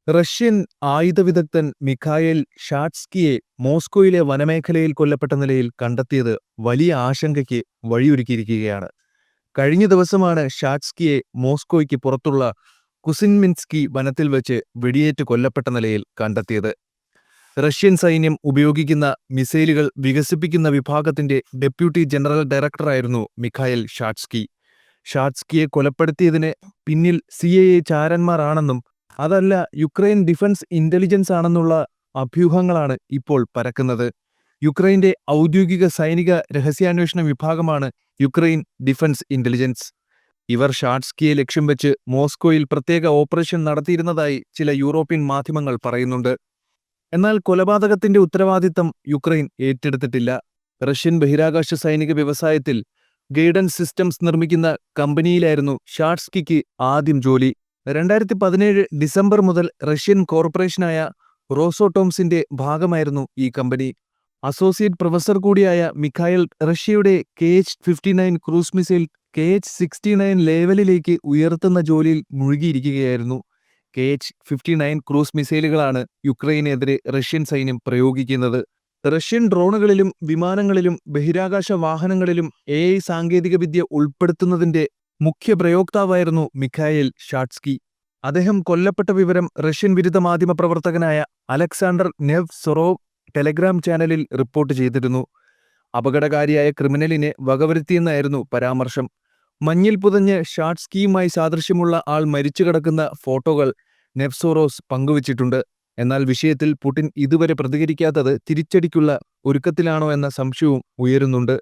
Russian ആയുധവിദഗ്ധൻ Mikhail ഷാട്സ്കിയെ മോസ്കോയിലെ വനമേഖലയിൽ കൊല്ലപ്പെട്ട നിലയിൽ കണ്ടെത്തിയത് വലിയ ആശങ്കയ്ക്ക് വഴിയൊരുക്കിയിരിക്കുകയാണ്. കഴിഞ്ഞ ദിവസമാണ് ഷാട്സ്കിയെ മോസ്കോയ്ക്ക് പുറത്തുള്ള കുസിൻമിൻസ്കി വനത്തിൽ വെച്ച് വെടിയേറ്റ് കൊല്ലപ്പെട്ട നിലയിൽ കണ്ടെത്തിയത്. റഷ്യൻ സൈന്യം ഉപയോഗിക്കുന്ന മിസൈലുകൾ വികസിപ്പിക്കുന്ന വിഭാഗത്തിന്റെ ഡെപ്യൂട്ടി ജനറൽ ഡയറക്ടറായിരുന്നു മിഖായേൽ ഷാട്സ്കി. ഷാട്സ്കിയെ കൊലപ്പെടുത്തിയതിന് പിന്നിൽ CIA ചാരന്മാർ ആണെന്നും അതല്ല യുക്രൈൻ ഡിഫൻസ് ഇന്റലിജൻസ് ആണെന്നുള്ള അഭ്യൂഹങ്ങളാണ് ഇപ്പോൾ പരക്കുന്നത്. യുക്രൈന്റെ ഔദ്യോഗിക സൈനിക രഹസ്യാന്വേഷണ വിഭാഗമാണ് യുക്രൈൻ ഡിഫൻസ് ഇന്റലിജൻസ്. ഇവർ ഷാട്സ്കിയെ ലക്ഷ്യം വെച്ച് മോസ്കോയിൽ പ്രത്യേക ഓപ്പറേഷൻ നടത്തിയിരുന്നതായി ചില യൂറോപ്യൻ മാധ്യമങ്ങൾ പറയുന്നുണ്ട്. എന്നാൽ കൊലപാതകത്തിന്റെ ഉത്തരവാദിത്തം യുക്രൈൻ ഏറ്റെടുത്തിട്ടില്ല. റഷ്യൻ ബഹിരാകാശ സൈനിക വ്യവസായത്തിൽ ഗൈഡൻസ് സിസ്റ്റംസ് നിർമ്മിക്കുന്ന കമ്പനിയിലായിരുന്നു ഷാട്സ്കിക്ക് ആദ്യം ജോലി. 2017 ഡിസംബർ മുതൽ റഷ്യൻ കോർപ്പറേഷനായ റോസോടോംസിന്റെ ഭാഗമായിരുന്നു ഈ കമ്പനി. അസോസിയേറ്റ് പ്രൊഫസർ കൂടിയായ മിഖായേൽ റഷ്യയുടെ Kh-59 ക്രൂസ് മിസൈൽ Kh-69 ലേവലിലേക്ക് ഉയർത്തുന്ന ജോലിയിൽ മുഴുകിയിരിക്കുകയായിരുന്നു. Kh-59 ക്രൂസ് മിസൈലുകളാണ് യുക്രൈനെതിരെ റഷ്യൻ സൈന്യം പ്രയോഗിക്കുന്നത്. റഷ്യൻ ഡ്രോണുകളിലും വിമാനങ്ങളിലും ബഹിരാകാശ വാഹനങ്ങളിലും AI സാങ്കേതികവിദ്യ ഉൾപ്പെടുത്തുന്നതിന്റെ മുഖ്യ പ്രയോക്താവായിരുന്നു മിഖായേൽ ഷാട്സ്കി. അദ്ദേഹം കൊല്ലപ്പെട്ട വിവരം റഷ്യൻ വിരുദ്ധ മാധ്യമ പ്രവർത്തകനായ അലക്സാണ്ടർ നെവ്സൊറോവ് ടെലഗ്രാം ചാനലിൽ റിപ്പോർട്ട് ചെയ്തിരുന്നു. അപകടകാരിയായ ക്രിമിനലിനെ വകവരുത്തിയെന്നായിരുന്നു പരാമർശം. മഞ്ഞിൽ പുതഞ്ഞ് ഷാട്സ്കിയുമായി സാദൃശ്യമുള്ള ആൾ മരിച്ചു കിടക്കുന്ന ഫോട്ടോകൾ നെവ്സൊറോസ് പങ്കുവച്ചിട്ടുണ്ട്. എന്നാൽ വിഷയത്തിൽ പുടിൻ ഇതുവരെ പ്രതികരിക്കാത്തത് തിരിച്ചടിക്കുള്ള ഒരുക്കത്തിലാണോ എന്ന സംശയവും ഉയരുന്നുണ്ട്.